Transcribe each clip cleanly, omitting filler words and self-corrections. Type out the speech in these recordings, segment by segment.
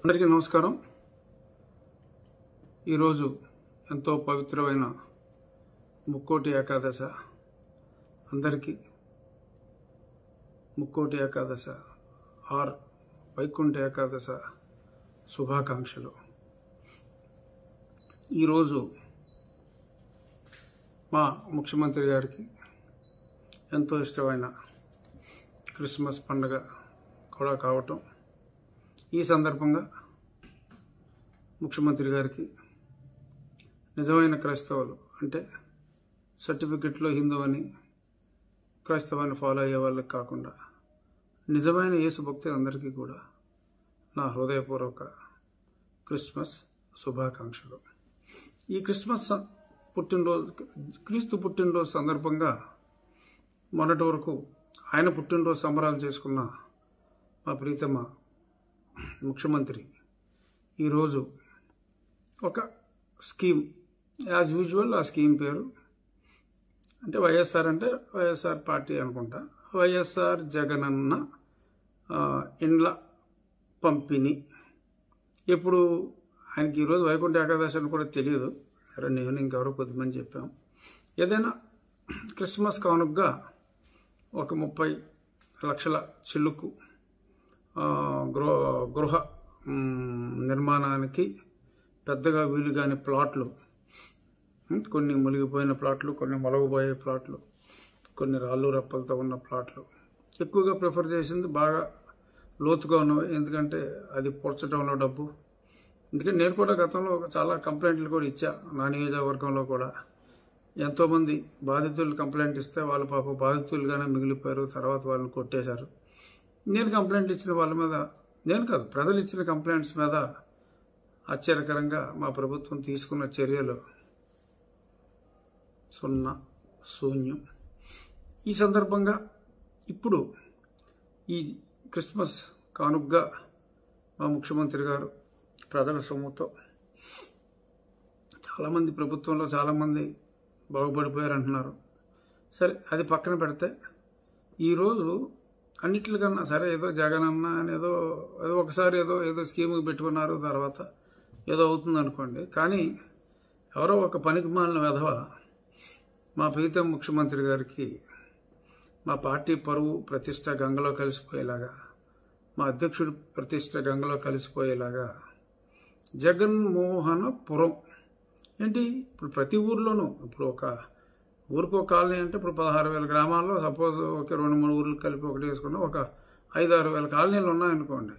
అందరికీ నమస్కారం. ఈరోజు ఎంతో పవిత్రమైన ముక్కోటి ఏకాదశ. అందరికీ ముక్కోటి ఏకాదశ ఆర్ వైకుంఠ ఏకాదశ శుభాకాంక్షలు. ఈరోజు మా ముఖ్యమంత్రి గారికి ఎంతో ఇష్టమైన క్రిస్మస్ పండుగ కూడా కావటం, ఈ సందర్భంగా ముఖ్యమంత్రి గారికి నిజమైన క్రైస్తవులు అంటే సర్టిఫికెట్లో హిందూ అని క్రైస్తవాన్ని ఫాలో అయ్యే వాళ్ళకి కాకుండా నిజమైన యేసు భక్తులందరికీ కూడా నా హృదయపూర్వక క్రిస్మస్ శుభాకాంక్షలు. ఈ క్రిస్మస్ క్రీస్తు పుట్టినరోజు సందర్భంగా మొన్నటి వరకు ఆయన పుట్టినరోజు సంబరాలు చేసుకున్న మా ప్రీతమ ముఖ్యమంత్రి ఈరోజు ఒక స్కీమ్, యాజ్ యూజువల్ ఆ స్కీమ్ పేరు అంటే వైఎస్ఆర్ అంటే వైఎస్ఆర్ పార్టీ అనుకుంటా, వైఎస్ఆర్ జగనన్న ఇండ్ల పంపిణీ. ఇప్పుడు ఆయనకి ఈరోజు వైకుంఠ ఏకాదశి అని కూడా తెలియదు, నేను ఇంకెవరో కొద్దిమంది చెప్పాం. ఏదైనా క్రిస్మస్ కానుకగా ఒక 30 లక్షల చిల్లుకు గృహ నిర్మాణానికి పెద్దగా వీలు కాని ప్లాట్లు, కొన్ని మునిగిపోయిన ప్లాట్లు, కొన్ని మొలగబోయే ప్లాట్లు, కొన్ని రాళ్ళు రప్పలతో ఉన్న ప్లాట్లు ఎక్కువగా ప్రిఫర్ చేసింది బాగా లోతుగా ఉన్నవి. ఎందుకంటే అది పూడ్చడంలో డబ్బు. ఎందుకంటే నేను కూడా గతంలో చాలా కంప్లైంట్లు కూడా ఇచ్చా. నా నియోజకవర్గంలో కూడా ఎంతోమంది బాధితులు కంప్లైంట్ ఇస్తే వాళ్ళు పాప బాధితులుగానే మిగిలిపోయారు, తర్వాత వాళ్ళని కొట్టేశారు. నేను కంప్లైంట్ ఇచ్చిన వాళ్ళ మీద, నేను కాదు ప్రజలు ఇచ్చిన కంప్లైంట్స్ మీద ఆశ్చర్యకరంగా మా ప్రభుత్వం తీసుకున్న చర్యలు శూన్యం. ఈ సందర్భంగా ఇప్పుడు ఈ క్రిస్మస్ కానుకగా మా ముఖ్యమంత్రి గారు ప్రజల సొమ్ముతో చాలామంది ప్రభుత్వంలో చాలామంది బాగుపడిపోయారు అంటున్నారు. సరే, అది పక్కన పెడితే ఈరోజు అన్నిటికన్నా సరే ఏదో జగన్ అన్న అని ఏదో ఒకసారి ఏదో స్కీమ్ పెట్టుకున్నారు, తర్వాత ఏదో అవుతుంది అనుకోండి. కానీ ఎవరో ఒక పనికి మాలిన వెధవ మా ప్రీతం ముఖ్యమంత్రి గారికి మా పార్టీ పరువు ప్రతిష్ట గంగలో కలిసిపోయేలాగా, మా అధ్యక్షుడి ప్రతిష్ట గంగలో కలిసిపోయేలాగా జగన్మోహనపురం ఏంటి, ఇప్పుడు ప్రతి ఊర్లోనూ, ఇప్పుడు ఒక ఊరికో కాలనీ అంటే ఇప్పుడు 16,000 గ్రామాల్లో సపోజ్ ఒక 2-3 ఊర్లు కలిపి ఒకటి వేసుకున్నా ఒక 5-6 వేల కాలనీలు ఉన్నాయనుకోండి.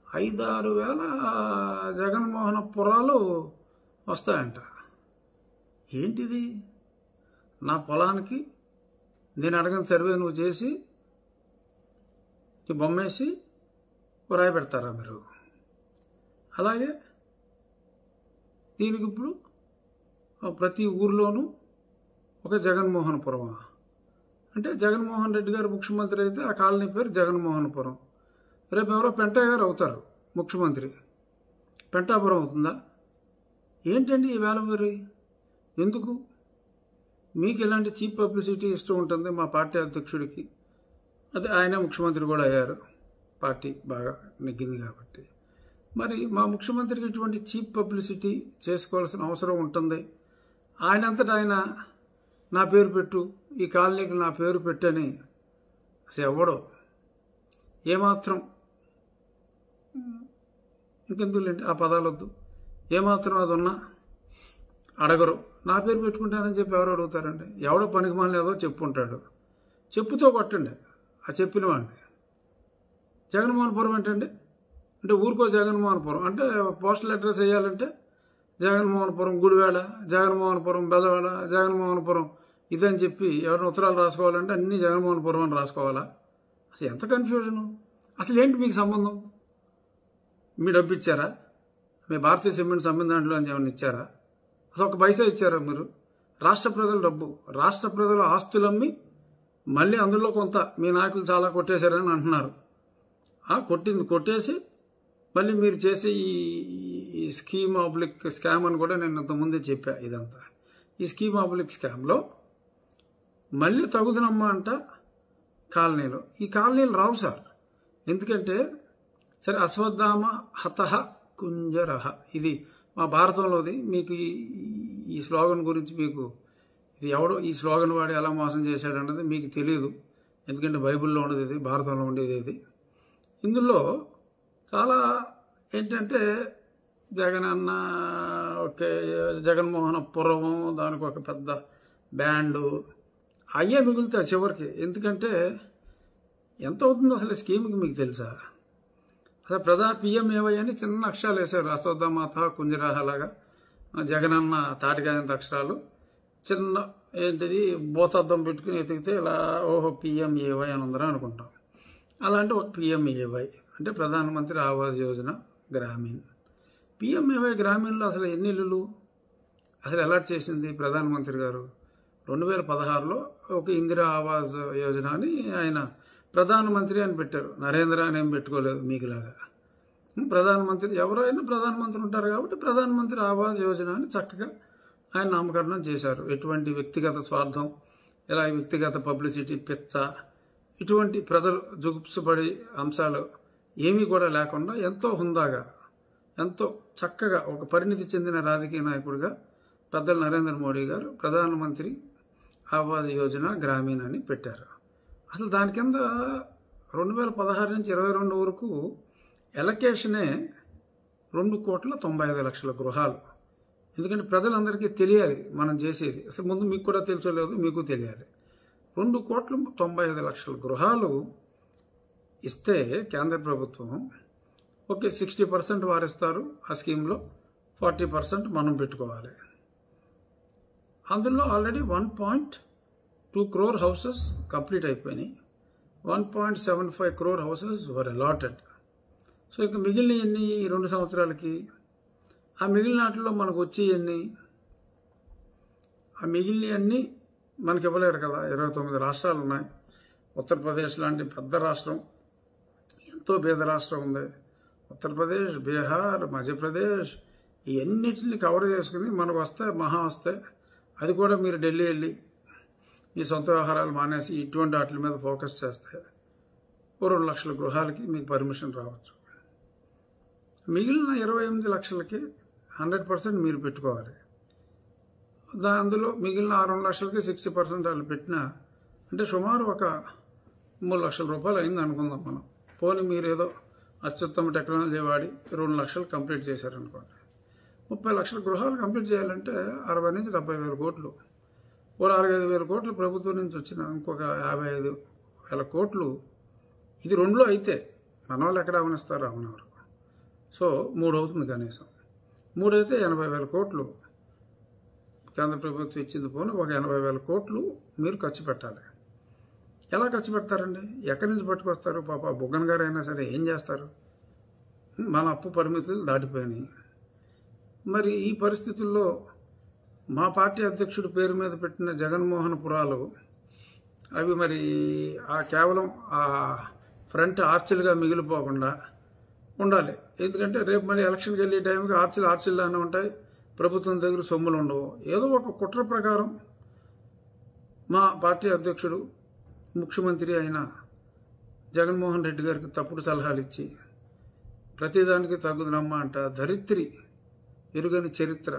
5-6 వేల జగన్మోహనపురాలు వస్తాయంట. ఏంటిది? నా పొలానికి నేను అడగని సర్వే నువ్వు చేసి ఈ బొమ్మేసి రాయి పెడతారా మీరు? అలాగే దీనికి ఇప్పుడు ప్రతి ఊర్లోనూ ఒక జగన్మోహనపురమా? అంటే జగన్మోహన్ రెడ్డి గారు ముఖ్యమంత్రి అయితే ఆ కాలనీ పేరు జగన్మోహనపురం. రేపు ఎవరో పెంటయ్య గారు అవుతారు ముఖ్యమంత్రి, పెంటాపురం అవుతుందా? ఏంటండి ఈ వేళ మరి? ఎందుకు మీకు ఇలాంటి చీప్ పబ్లిసిటీ ఇష్టం ఉంటుంది? మా పార్టీ అధ్యక్షుడికి అదే ఆయనే ముఖ్యమంత్రి కూడా అయ్యారు, పార్టీ బాగా నెగ్గింది కాబట్టి. మరి మా ముఖ్యమంత్రికి ఇటువంటి చీప్ పబ్లిసిటీ చేసుకోవాల్సిన అవసరం ఉంటుంది. ఆయనంతటా ఆయన నా పేరు పెట్టు, ఈ కాలనీకి నా పేరు పెట్టని అసలు ఎవడో ఏమాత్రం, ఇంకెందుకులేండి ఆ పదాలొద్దు, ఏమాత్రం అది ఉన్నా అడగరు. నా పేరు పెట్టుకుంటానని చెప్పి ఎవరు అడుగుతారండి? ఎవడో పనికి మాలిన ఏదో చెప్పుంటాడు, చెప్పుతో కొట్టండి ఆ చెప్పిన వాడిని. జగన్మోహనపురం ఏంటండి అంటే ఊరికో జగన్మోహనపురం అంటే పోస్టల్ అడ్రస్ వేయాలంటే జగన్మోహనపురం గుడివాడ, జగన్మోహనపురం బెజవాడ, జగన్మోహనపురం ఇదని చెప్పి ఎవరైనా ఉత్తరాలు రాసుకోవాలంటే అన్ని జగన్మోహనపురం అని రాసుకోవాలా? అసలు ఎంత కన్ఫ్యూజను! అసలు ఏంటి మీకు సంబంధం? మీ డబ్బు ఇచ్చారా? మీ భారతీయ సిమెంట్ సంబంధం దాంట్లో అని ఏమైనా ఇచ్చారా? అసలు ఒక పైసా ఇచ్చారా మీరు? రాష్ట్ర ప్రజల డబ్బు, రాష్ట్ర ప్రజల ఆస్తులమ్మి మళ్ళీ అందులో కొంత మీ నాయకులు చాలా కొట్టేశారని అంటున్నారు. కొట్టేసి మళ్ళీ మీరు చేసే ఈ స్కామ్ అని కూడా నేను ఇంతకుముందే చెప్పా. ఇదంతా ఈ స్కామ్లో మళ్ళీ తగుదనమ్మా అంట కాలనీలో. ఈ కాలనీలు రావు సార్, ఎందుకంటే సరే, అశ్వత్థామ హతః కుంజరః, ఇది మా భారతంలోది. మీకు ఈ స్లోగన్ గురించి మీకు ఇది ఎవడో ఈ స్లోగన్ వాడి ఎలా మోసం చేశాడన్నది మీకు తెలియదు. ఎందుకంటే బైబిల్లో ఉండేది ఇది, భారతంలో ఉండేది ఇది. ఇందులో చాలా ఏంటంటే జగనన్న, ఓకే, జగన్మోహన్ పురము, దానికి ఒక పెద్ద బ్యాండు అయ్యే మిగులుతాయి చివరికి. ఎందుకంటే ఎంత అవుతుందో అసలు స్కీమ్కి మీకు తెలుసా? అసలు పిఎంఏవై అని చిన్న అక్షరాలు వేశారు, అశ్వత్థామాత కుంజరాహ లాగా. జగనన్న తాటికాయంత అక్షరాలు చిన్న ఏంటిది భూతద్దం పెట్టుకుని ఎతికితే ఇలా ఓహో పిఎంఏవై అని ఉందరా అనుకుంటాం. అలాంటి ఒక పిఎంఏవై అంటే ప్రధానమంత్రి ఆవాస్ యోజన గ్రామీణ్. పిఎంఏవై గ్రామీణ్లో అసలు ఎన్ని ఇల్లులు అసలు అలాట్ చేసింది ప్రధానమంత్రి గారు? 2016లో ఒక ఇందిరా ఆవాస్ యోజన అని ఆయన ప్రధానమంత్రి అని పెట్టారు. నరేంద్ర అని ఏం పెట్టుకోలేదు మీకులాగా. ప్రధానమంత్రి ఎవరైనా ప్రధానమంత్రి ఉంటారు కాబట్టి ప్రధానమంత్రి ఆవాస్ యోజన అని చక్కగా ఆయన నామకరణం చేశారు. ఎటువంటి వ్యక్తిగత స్వార్థం, ఇలా వ్యక్తిగత పబ్లిసిటీ, పిచ్చ, ఇటువంటి ప్రజలు జుగుప్సపడి అంశాలు ఏమీ కూడా లేకుండా ఎంతో హుందాగా, ఎంతో చక్కగా ఒక పరిణితి చెందిన రాజకీయ నాయకుడిగా పెద్దలు నరేంద్ర మోడీ గారు ప్రధానమంత్రి ఆవాస్ యోజన గ్రామీణ్ అని పెట్టారు. అసలు దాని కింద 2016 నుంచి 22 వరకు ఎలకేషనే 2,95,00,000 గృహాలు. ఎందుకంటే ప్రజలందరికీ తెలియాలి మనం చేసేది. అసలు ముందు మీకు కూడా తెలుసోలేదు, మీకు తెలియాలి. 2,95,00,000 గృహాలు ఇస్తే కేంద్ర ప్రభుత్వం ఓకే 60% వారిస్తారు ఆ స్కీమ్లో, 40% మనం పెట్టుకోవాలి. అందులో ఆల్రెడీ 1.2 crore హౌసెస్ కంప్లీట్ అయిపోయినాయి. 1.75 crore హౌసెస్ వర్ అలాటెడ్. సో ఇక మిగిలిన ఎన్ని 2 సంవత్సరాలకి? ఆ మిగిలిన వాటిలో మనకు వచ్చి ఎన్ని? ఆ మిగిలిన అన్నీ మనకి ఇవ్వలేరు కదా. 29 రాష్ట్రాలు ఉన్నాయి. ఉత్తరప్రదేశ్ లాంటి పెద్ద రాష్ట్రం, ఎంతో పేద రాష్ట్రం ఉంది. ఉత్తరప్రదేశ్, బీహార్, మధ్యప్రదేశ్ ఇవన్నిటిని కవర్ చేసుకుని మనకు మహా వస్తే అది కూడా మీరు ఢిల్లీ వెళ్ళి మీ సొంత వ్యవహారాలు మానేసి ఇటువంటి వాటి మీద ఫోకస్ చేస్తే 2 లక్షల గృహాలకి మీకు పర్మిషన్ రావచ్చు. మిగిలిన 28 లక్షలకి 100% మీరు పెట్టుకోవాలి. అందులో మిగిలిన 2 లక్షలకి 60% వాళ్ళు పెట్టినా అంటే సుమారు ఒక 3 లక్షల రూపాయలు అయింది అనుకుందాం మనం. పోనీ మీరేదో అత్యుత్తమ టెక్నాలజీ వాడి 2 లక్షలు కంప్లీట్ చేశారనుకోండి. 30 లక్షల గృహాలు కంప్లీట్ చేయాలంటే 60 నుంచి 70 వేల కోట్లు. ఓ 65,000 కోట్లు ప్రభుత్వం నుంచి వచ్చిన ఇంకొక 55,000 కోట్లు ఇది 2లో అయితే మన వాళ్ళు ఎక్కడ అవనిస్తారు? అవనవరు. సో 3 అవుతుంది కనీసం. 3 అయితే 80,000 కోట్లు కేంద్ర ప్రభుత్వం ఇచ్చింది. పోనీ ఒక 80,000 కోట్లు మీరు ఖర్చు పెట్టాలి. ఎలా ఖర్చు పెడతారండి? ఎక్కడి నుంచి పట్టుకొస్తారు? పాప బుగ్గన్ గారు అయినా సరే ఏం చేస్తారు? మన అప్పు పరిమితులు దాటిపోయినాయి. మరి ఈ పరిస్థితుల్లో మా పార్టీ అధ్యక్షుడి పేరు మీద పెట్టిన జగన్మోహన్ పురాలు అవి మరి కేవలం ఆ ఫ్రంట్ ఆర్చిల్గా మిగిలిపోకుండా ఉండాలి. ఎందుకంటే రేపు మళ్ళీ ఎలక్షన్కి వెళ్ళే టైంకి ఆర్చిల్లానే ఉంటాయి, ప్రభుత్వం దగ్గర సొమ్ములు ఉండవు. ఏదో ఒక కుట్ర ప్రకారం మా పార్టీ అధ్యక్షుడు ముఖ్యమంత్రి అయిన జగన్మోహన్ రెడ్డి గారికి తప్పుడు సలహాలు ఇచ్చి ప్రతిదానికి తగ్గుదనమ్మా అంట ధరిత్రి ఎరుగని చరిత్ర.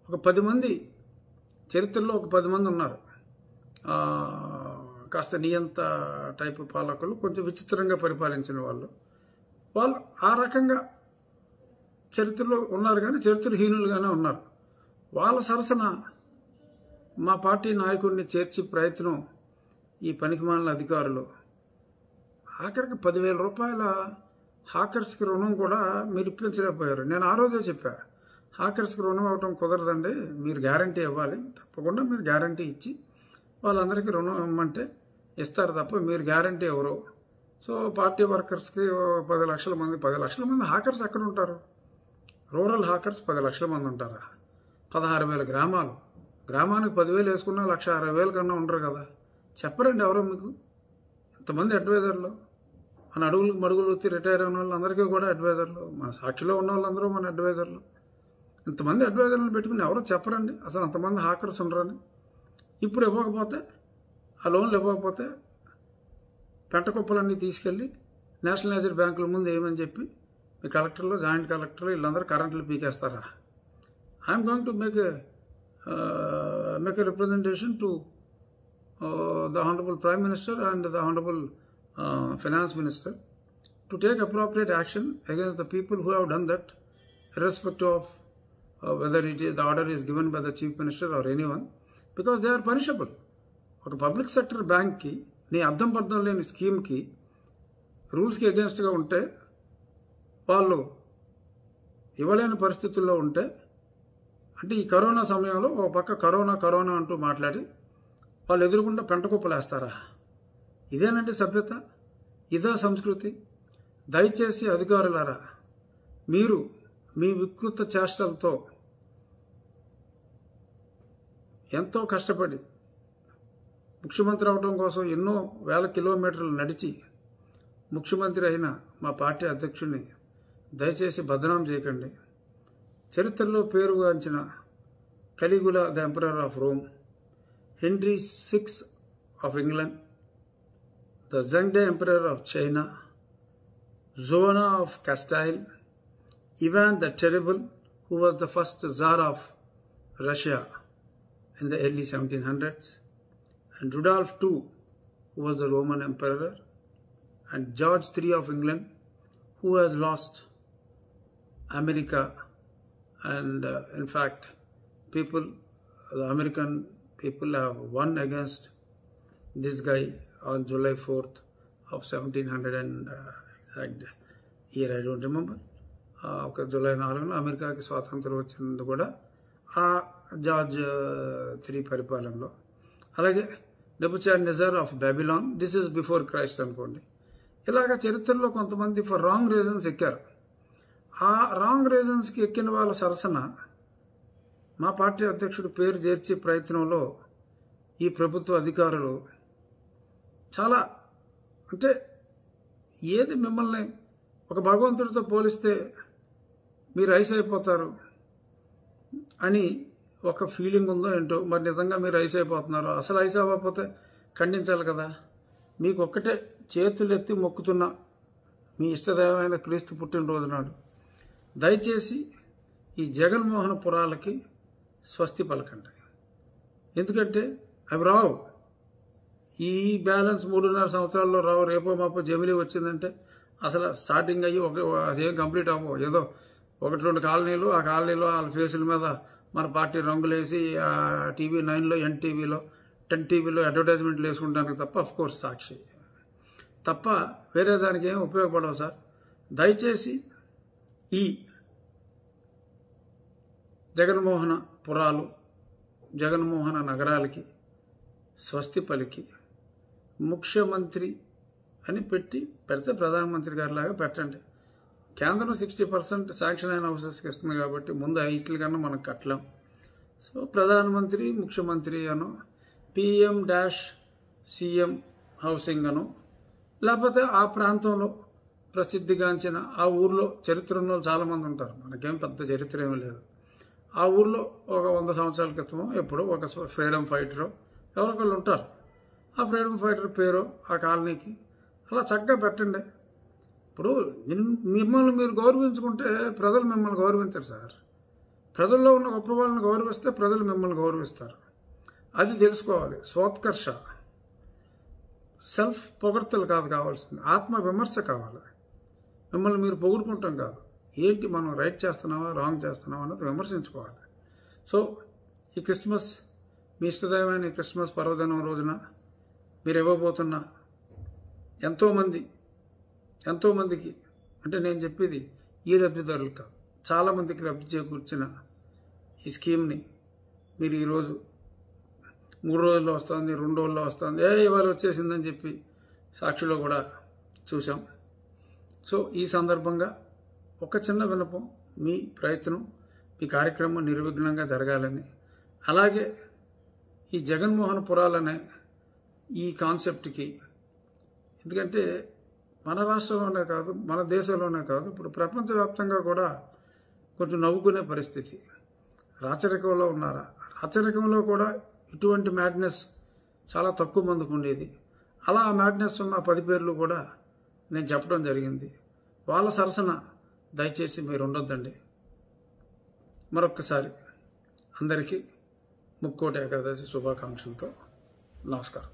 ఒక 10 మంది చరిత్రలో ఒక 10 మంది ఉన్నారు కాస్త నియంత టైపు పాలకులు, కొంచెం విచిత్రంగా పరిపాలించిన వాళ్ళు ఆ రకంగా చరిత్రలో ఉన్నారు, కానీ చరిత్రహీనులుగానే ఉన్నారు. వాళ్ళ సరసన మా పార్టీ నాయకుడిని చేర్చి ప్రయత్నం ఈ పనికిమాలిన అధికారులు ఆఖరికి 10,000 రూపాయల హాకర్స్కి రుణం కూడా మీరు ఇప్పించలేకపోయారు. నేను ఆ రోజే చెప్పా, హాకర్స్కి రుణం ఇవ్వటం కుదరదండి, మీరు గ్యారంటీ ఇవ్వాలి. తప్పకుండా మీరు గ్యారంటీ ఇచ్చి వాళ్ళందరికీ రుణం ఇవ్వమంటే ఇస్తారు తప్ప మీరు గ్యారంటీ ఎవరు? సో పార్టీ వర్కర్స్కి 10 లక్షల మంది హాకర్స్ ఎక్కడ ఉంటారు? రూరల్ హాకర్స్ 10 లక్షల మంది ఉంటారా? 16,000 గ్రామాలు, గ్రామానికి 10,000 వేసుకున్నా 1,60,000 కన్నా ఉండరు కదా. చెప్పరండి ఎవరో మీకు? ఇంతమంది అడ్వైజర్లు, మన మడుగులు వచ్చి రిటైర్ అయిన వాళ్ళందరికీ కూడా అడ్వైజర్లు, మన సాక్షిలో ఉన్న వాళ్ళందరూ మన అడ్వైజర్లు. ఇంతమంది అడ్వైజర్లను పెట్టుకుని ఎవరో చెప్పరండి అసలు అంతమంది హాకర్స్ ఉండరని. ఇప్పుడు ఇవ్వకపోతే, ఆ లోన్లు ఇవ్వకపోతే పెంట కుప్పలన్నీ తీసుకెళ్ళి నేషనలైజ్డ్ బ్యాంకుల ముందు ఏమని చెప్పి మీ కలెక్టర్లు, జాయింట్ కలెక్టర్లు వీళ్ళందరూ కరెంట్లు పీకేస్తారా? I'm going to make a representation to the Honorable Prime Minister and the Honorable Finance Minister to take appropriate action against the people who have done that, irrespective of whether the order is given by the Chief Minister or anyone, because they are punishable. ఒక public sector బ్యాంక్కి నీ అర్థం పర్థం లేని స్కీమ్కి రూల్స్కి అగేన్స్ట్గా ఉంటే, వాళ్ళు ఇవ్వలేని పరిస్థితుల్లో ఉంటే, అంటే ఈ కరోనా సమయంలో ఒక పక్క కరోనా అంటూ మాట్లాడి వాళ్ళు ఎదురుకుండా పెంటకుప్పలేస్తారా? ఇదేనండి సభ్యత? ఇదా సంస్కృతి? దయచేసి అధికారులారా, మీరు మీ వికృత చేష్టలతో ఎంతో కష్టపడి ముఖ్యమంత్రి అవడం కోసం ఎన్నో వేల కిలోమీటర్లు నడిచి ముఖ్యమంత్రి అయిన మా పార్టీ అధ్యక్షుడిని దయచేసి బదనాం చేయకండి. చరిత్రలో పేరుగాంచిన Caligula the emperor of Rome, Henry VI of England, the Zhengde Emperor of China, Joanna of Castile, Ivan the Terrible, who was the first Tsar of Russia in the early 1700s, and Rudolph II, who was the Roman Emperor, and George III of England, who has lost America, and in fact, the American people have won against this guy on July 4th of 1700 and exact year I don't remember. July 4న అమెరికాకి స్వాతంత్రం వచ్చింది కూడా ఆ George III పరిపాలనలో. అలాగే Nebuchadnezzar of Babylon, this is before Christ అనుకోండి. ఇలాగ చరిత్రలో కొంతమంది ఫర్ రాంగ్ రీజన్స్ ఎక్కారు. ఆ రాంగ్ రీజన్స్కి ఎక్కిన వాళ్ళ సరసన మా పార్టీ అధ్యక్షుడు పేరు చేర్చే ప్రయత్నంలో ఈ ప్రభుత్వ అధికారులు చాలా, అంటే ఏది మిమ్మల్ని ఒక భగవంతుడితో పోలిస్తే మీరు ఐస్ అయిపోతారు అని ఒక ఫీలింగ్ ఉందో ఏంటో. మరి నిజంగా మీరు ఐస్ అయిపోతున్నారు? అసలు ఐస్ అవ్వకపోతే ఖండించాలి కదా. మీకు ఒక్కటే చేతులు ఎత్తి మొక్కుతున్న మీ ఇష్టదైవమైన క్రీస్తు పుట్టినరోజు నాడు దయచేసి ఈ జగన్మోహన్ పురాలకి స్వస్తి పలకండి. ఎందుకంటే అవి రావు. ఈ బ్యాలెన్స్ 3.5 సంవత్సరాల్లో రావు. రేపో మాపో జమిలీ వచ్చిందంటే అసలు స్టార్టింగ్ అయ్యి అదేం కంప్లీట్ అవ్వవు. ఏదో 1-2 కాలనీలు, ఆ కాలనీలో వాళ్ళ ఫేసుల మీద మన పార్టీ రంగులేసి టీవీ 9లో, NTVలో, 10 అడ్వర్టైజ్మెంట్లు వేసుకుంటానికి తప్ప, అఫ్ కోర్స్ సాక్షి తప్ప వేరే దానికి ఏం ఉపయోగపడవు సార్. దయచేసి ఈ జగన్మోహన పురాలు, జగన్మోహన నగరాలకి స్వస్తి పలికి ముఖ్యమంత్రి అని పెడితే ప్రధానమంత్రి గారిలాగా పెట్టండి. కేంద్రం 60% శాంక్షన్ అయిన హౌసెస్కి ఇస్తుంది కాబట్టి ముందు ఐట్ల కన్నా మనకు కట్టలేం. సో ప్రధానమంత్రి, ముఖ్యమంత్రి అను, PM-CM హౌసింగ్ అను, లేకపోతే ఆ ప్రాంతంలో ప్రసిద్ధిగాంచిన ఆ ఊర్లో చరిత్ర ఉన్న వాళ్ళు చాలామంది ఉంటారు. మనకేం పెద్ద చరిత్ర ఏమీ లేదు. ఆ ఊర్లో ఒక 100 సంవత్సరాల క్రితమో ఎప్పుడో ఒక ఫ్రీడమ్ ఫైటరో ఎవరికొళ్ళు ఉంటారు. ఆ ఫ్రీడమ్ ఫైటర్ పేరు ఆ కాలనీకి అలా చక్కగా పెట్టండి. ఇప్పుడు మిమ్మల్ని మీరు గౌరవించుకుంటే ప్రజలు మిమ్మల్ని గౌరవించరు సార్. ప్రజల్లో ఉన్న గొప్ప వాళ్ళని గౌరవిస్తే ప్రజలు మిమ్మల్ని గౌరవిస్తారు. అది తెలుసుకోవాలి. స్వోత్కర్ష, సెల్ఫ్ పొగడ్తలు కాదు కావాల్సింది, ఆత్మ విమర్శ కావాలి. మిమ్మల్ని మీరు పొగుడుకుంటాం కాదు. ఏంటి మనం రైట్ చేస్తున్నావా, రాంగ్ చేస్తున్నావా అన్నది విమర్శించుకోవాలి. సో ఈ క్రిస్మస్, మీ ఇష్టదైవమైన ఈ క్రిస్మస్ పర్వదినం రోజున మీరు ఇవ్వబోతున్న ఎంతోమందికి, అంటే నేను చెప్పేది ఈ లబ్ధిదారులు కాదు, చాలామందికి లబ్ధి చేకూర్చిన ఈ స్కీమ్ని మీరు ఈరోజు 3 రోజుల్లో వస్తుంది, 2 రోజుల్లో వస్తుంది, ఇవాళ వచ్చేసిందని చెప్పి సాక్షిలో కూడా చూసాం. సో ఈ సందర్భంగా ఒక చిన్న విన్నపం, మీ ప్రయత్నం, మీ కార్యక్రమం నిర్విఘ్నంగా జరగాలని, అలాగే ఈ జగన్మోహన్ పురాలనే ఈ కాన్సెప్ట్కి, ఎందుకంటే మన రాష్ట్రంలోనే కాదు, మన దేశంలోనే కాదు, ఇప్పుడు ప్రపంచవ్యాప్తంగా కూడా కొంచెం నవ్వుకునే పరిస్థితి. రాచరికంలో ఉన్నారా? రాచరికంలో కూడా ఇటువంటి మ్యాడ్నెస్ చాలా తక్కువ మందికి ఉండేది. అలా ఆ మ్యాడ్నెస్ ఉన్న 10 పేర్లు కూడా నేను చెప్పడం జరిగింది. వాళ్ళ సరసన దయచేసి మీరు ఉండొద్దండి. మరొక్కసారి అందరికీ ముక్కోటి ఏకాదశి శుభాకాంక్షలతో నమస్కారం.